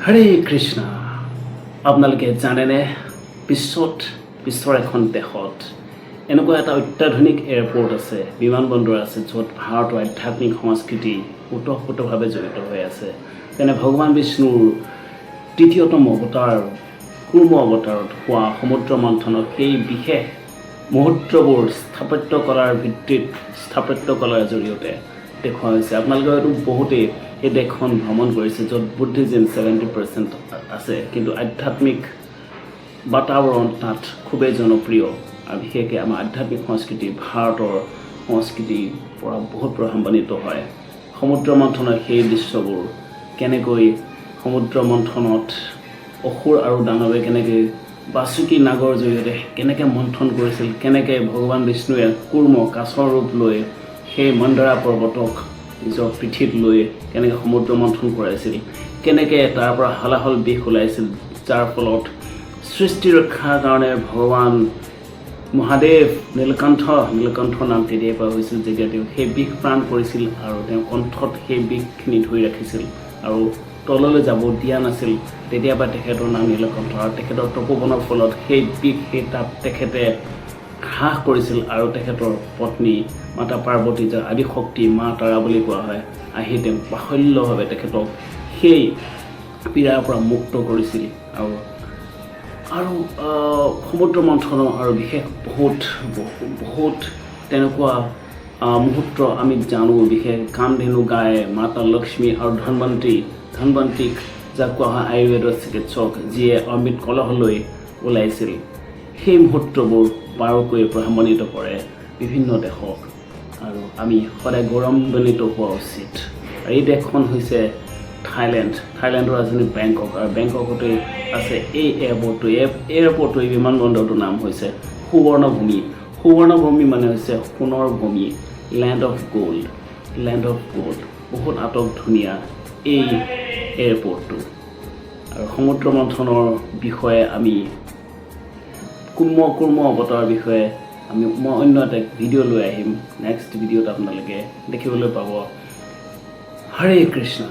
হৰে কৃষ্ণ আপোনালোকে জানেনে বিশ্বৰ এখন দেশত এনেকুৱা এটা অত্যাধুনিক এয়াৰপোৰ্ট আছে বিমানবন্দৰ আছে য'ত ভাৰতৰ আধ্যাত্মিক সংস্কৃতি ওতঃপ্ৰোতভাৱে জড়িত হৈ আছে তেনে ভগৱান বিষ্ণুৰ তৃতীয়তম অৱতাৰ কুৰ্ম অৱতাৰত হোৱা সমুদ্ৰ মন্থনৰ সেই বিশেষ মুহূৰ্তবোৰ স্থাপত্য কলাৰ ভিত্তিত স্থাপত্য কলাৰ জৰিয়তে দেখুওৱা হৈছে আপোনালোকে হয়তো বহুতেই এই দেশখন ভ্ৰমণ কৰিছে য'ত বুদ্ধিজিম 70% আছে কিন্তু আধ্যাত্মিক বাতাবৰণ তাত খুবেই জনপ্ৰিয় আৰু বিশেষকৈ আমাৰ আধ্যাত্মিক সংস্কৃতি ভাৰতৰ সংস্কৃতিৰ পৰা বহুত প্ৰভাৱান্বিত হয় সমুদ্ৰ মন্থনৰ সেই দৃশ্যবোৰ কেনেকৈ সমুদ্ৰ মন্থনত অসুৰ আৰু দানৱে কেনেকৈ বাসুকী নাগৰ জৰিয়তে কেনেকৈ মন্থন কৰিছিল কেনেকৈ ভগৱান বিষ্ণুৱে কুৰ্ম কাছৰ ৰূপ লৈ সেই মন্দাৰা পৰ্বতক নিজৰ পিঠিত লৈ কেনেকৈ সমুদ্ৰ মন্থন কৰাইছিল কেনেকৈ তাৰ পৰা হলাহল বিষ ওলাইছিল যাৰ ফলত সৃষ্টি ৰক্ষাৰ কাৰণে ভগৱান মহাদেৱ নীলকণ্ঠ নাম তেতিয়াৰ পৰা হৈছিল যেতিয়া তেওঁ সেই বিষ প্ৰাণ কৰিছিল আৰু তেওঁ কণ্ঠত সেই বিষখিনি ধৰি ৰাখিছিল আৰু তললৈ যাব দিয়া নাছিল তেতিয়াৰ পৰা তেখেতৰ নাম নীলকণ্ঠ আৰু তেখেতৰ তপোবনৰ ফলত সেই বিষ সেই তাপ তেখেতে হ্ৰাস কৰিছিল আৰু তেখেতৰ পত্নী মাতা পাৰ্বতী যাৰ আদিশক্তি মা তাৰা বুলি কোৱা হয় আহি তেওঁ বাহুল্যভাৱে তেখেতক সেই পীড়াৰ পৰা মুক্ত কৰিছিল আৰু সমুদ্ৰ মন্থনৰ আৰু বিশেষ বহুত তেনেকুৱা মুহূৰ্ত আমি জানো বিশেষ কামধেনু গাই মাতা লক্ষ্মী আৰু ধনৱন্তীক যাক কোৱা হয় আয়ুৰ্বেদৰ চিকিৎসক যিয়ে অমৃত কলহলৈ ওলাইছিল সেই মুহূৰ্তবোৰ বাৰুকৈ প্ৰভাৱান্বিত কৰে বিভিন্ন দেশক আৰু আমি সদায় গৌৰৱান্বিত হোৱা উচিত আৰু এই দেশখন হৈছে থাইলেণ্ডৰ ৰাজধানী বেংকক আৰু বেংককতে আছে এই এয়াৰপৰ্টটো এই বিমানবন্দৰটোৰ নাম হৈছে সুবৰ্ণভূমি মানে হৈছে সোণৰ ভূমি লেণ্ড অফ গ'ল্ড বহুত আটক ধুনীয়া এই এয়াৰপৰ্টটো আৰু সমুদ্ৰ মন্থনৰ বিষয়ে আমি কুৰ্ম অৱতাৰৰ বিষয়ে মই অন্য এটা ভিডিঅ' লৈ আহিম নেক্সট ভিডিঅ'ত আপোনালোকে দেখিবলৈ পাব হৰে কৃষ্ণ